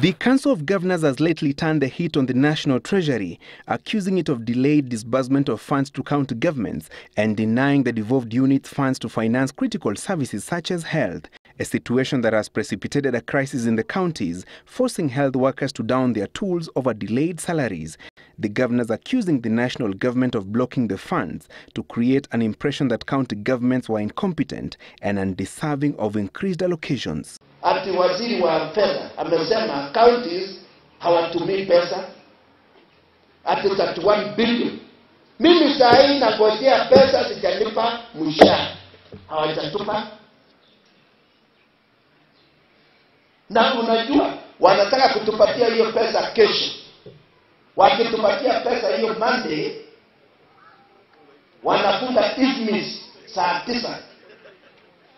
The Council of Governors has lately turned the heat on the National Treasury, accusing it of delayed disbursement of funds to county governments and denying the devolved units funds to finance critical services such as health, a situation that has precipitated a crisis in the counties, forcing health workers to down their tools over delayed salaries. The governors accusing the national government of blocking the funds to create an impression that county governments were incompetent and undeserving of increased allocations. Ati waziri wa fedha amesema counties hawatumii pesa ati 31 billion. Mimi saa hii nangojea pesa sijalipa mshahara. Hawajatupa. Na unajua wanataka kutupatia hiyo pesa kesho. Wakitupatia pesa hiyo Monday wanafunga Ismis saa 9.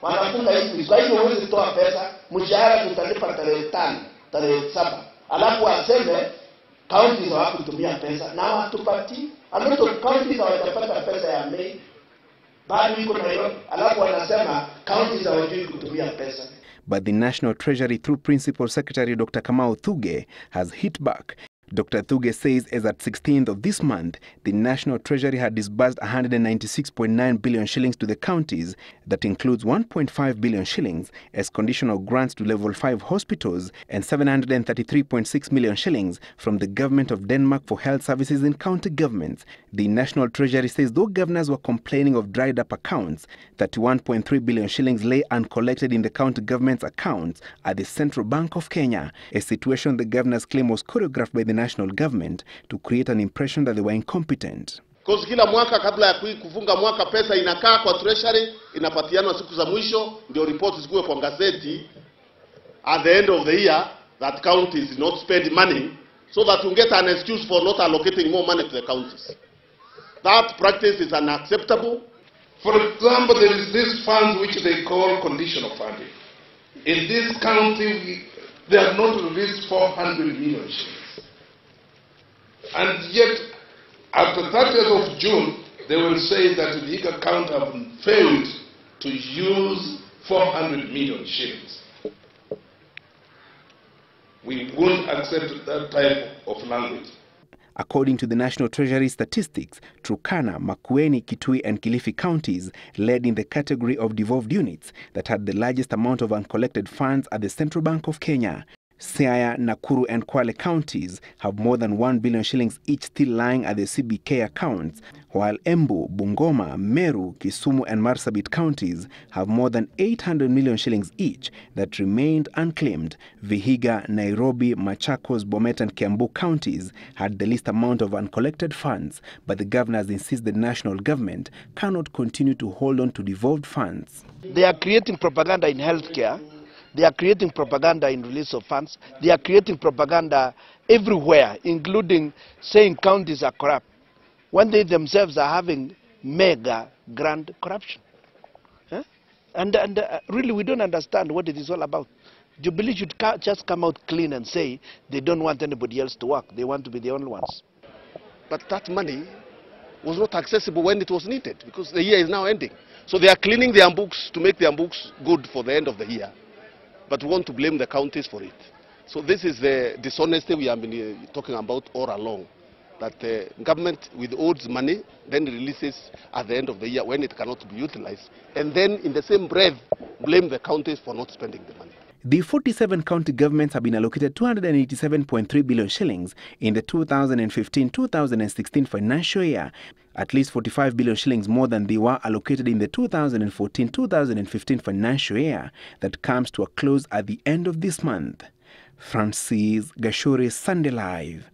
Wanafunga Ismis. Kwa hiyo huwezi toa pesa, mshahara tutalipa tarehe 5, tarehe 7. Alafu waseme counties hawakutumia pesa na watupatii. Alafu counties hawajapata pesa ya Mei. Bado iko na hiyo. Alafu wanasema counties hawajui kutumia pesa. But the National Treasury, through Principal Secretary Dr. Kamau Thuge, has hit back. Dr. Thuge says as at 16th of this month, the National Treasury had disbursed 196.9 billion shillings to the counties. That includes 1.5 billion shillings as conditional grants to level 5 hospitals and 733.6 million shillings from the government of Denmark for health services in county governments. The National Treasury says though governors were complaining of dried up accounts, 31.3 billion shillings lay uncollected in the county government's accounts at the Central Bank of Kenya, a situation the governors claim was choreographed by the national government to create an impression that they were incompetent. Because kila mwaka kabla ya kufunga mwaka pesa inakaa kwa treasury, inapatiana siku za mwisho, ndio report zikuwe kwa gazeti at the end of the year that counties did not spend money, so that you get an excuse for not allocating more money to the counties. That practice is unacceptable. For example, there is this fund which they call conditional funding. In this county, they have not released 400 million shillings. And yet, after 30th of June, they will say that the account have failed to use 400 million shillings. We won't accept that type of language. According to the National Treasury statistics, Turkana, Makueni, Kitui and Kilifi counties led in the category of devolved units that had the largest amount of uncollected funds at the Central Bank of Kenya. Siaya, Nakuru and Kwale counties have more than 1 billion shillings each still lying at the CBK accounts, while Embu, Bungoma, Meru, Kisumu and Marsabit counties have more than 800 million shillings each that remained unclaimed. Vihiga, Nairobi, Machakos, Bomet and Kiambu counties had the least amount of uncollected funds, but the governors insist the national government cannot continue to hold on to devolved funds. They are creating propaganda in healthcare. They are creating propaganda in release of funds. They are creating propaganda everywhere, including saying counties are corrupt, when they themselves are having mega grand corruption. And really we don't understand what it is all about. Jubilee should just come out clean and say they don't want anybody else to work. They want to be the only ones. But that money was not accessible when it was needed, because the year is now ending. So they are cleaning their books to make their books good for the end of the year. But we want to blame the counties for it. So this is the dishonesty we have been talking about all along. That the government withholds money, then releases at the end of the year when it cannot be utilized. And then in the same breath, blame the counties for not spending the money. The 47 county governments have been allocated 287.3 billion shillings in the 2015-2016 financial year, at least 45 billion shillings more than they were allocated in the 2014-2015 financial year that comes to a close at the end of this month. Francis Gashuri, Sunday Live.